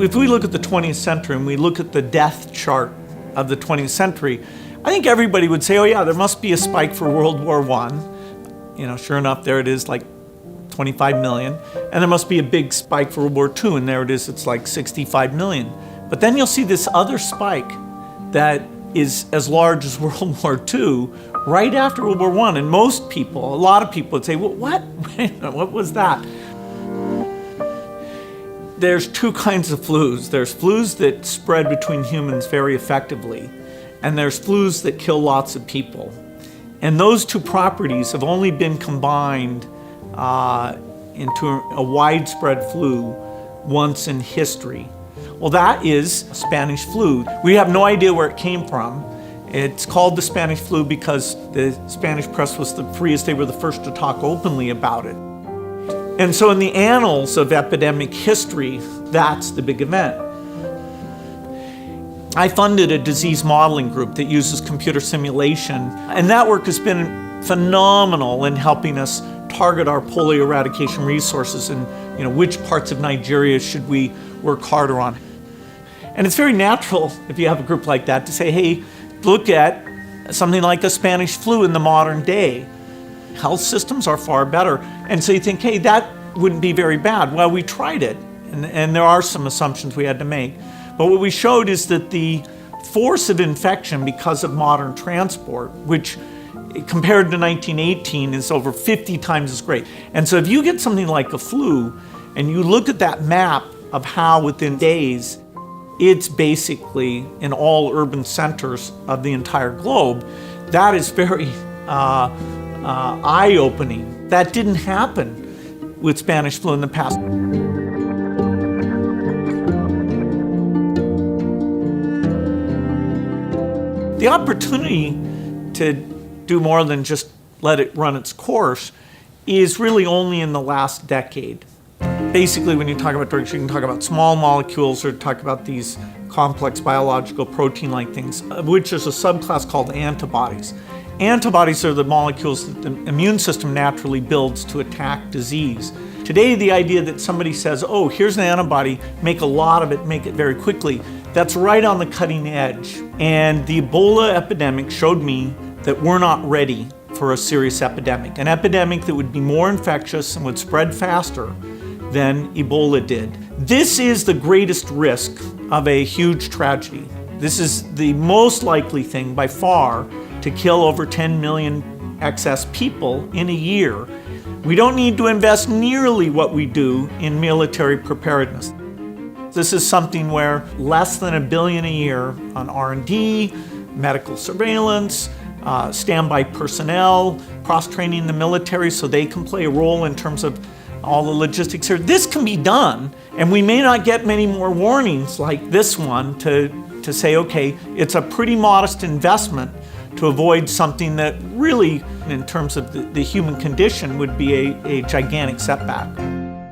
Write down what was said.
if we look at the 20th century and we look at the death chart of the 20th century, I think everybody would say, oh yeah, there must be a spike for World War I. Sure enough, there it is, like 25 million. And there must be a big spike for World War II, and there it is, it's like 65 million. But then you'll see this other spike that is as large as World War II right after World War I. And most people, a lot of people would say, well, what? What was that? There's two kinds of flus. There's flus that spread between humans very effectively, and there's flus that kill lots of people. And those two properties have only been combined into a widespread flu once in history. Well, that is Spanish flu. We have no idea where it came from. It's called the Spanish flu because the Spanish press was the freest. They were the first to talk openly about it. And so in the annals of epidemic history, that's the big event. I funded a disease modeling group that uses computer simulation, and that work has been phenomenal in helping us target our polio eradication resources and which parts of Nigeria should we work harder on. And it's very natural, if you have a group like that, to say, hey, look at something like the Spanish flu in the modern day. Health systems are far better. And so you think, hey, that wouldn't be very bad. Well, we tried it, and there are some assumptions we had to make. But what we showed is that the force of infection because of modern transport, which compared to 1918 is over 50 times as great. And so if you get something like a flu, and you look at that map of how within days, it's basically in all urban centers of the entire globe, that is very eye-opening. That didn't happen with Spanish flu in the past. The opportunity to do more than just let it run its course is really only in the last decade. Basically, when you talk about drugs, you can talk about small molecules or talk about these complex biological protein-like things, of which there's a subclass called antibodies. Antibodies are the molecules that the immune system naturally builds to attack disease. Today, the idea that somebody says, oh, here's an antibody, make a lot of it, make it very quickly, that's right on the cutting edge. And the Ebola epidemic showed me that we're not ready for a serious epidemic, an epidemic that would be more infectious and would spread faster than Ebola did. This is the greatest risk of a huge tragedy. This is the most likely thing by far to kill over 10 million excess people in a year. We don't need to invest nearly what we do in military preparedness. This is something where less than $1 billion a year on R&D, medical surveillance, standby personnel, cross-training the military so they can play a role in terms of all the logistics here. This can be done, and we may not get many more warnings like this one to say, okay, it's a pretty modest investment to avoid something that really, in terms of the human condition, would be a gigantic setback.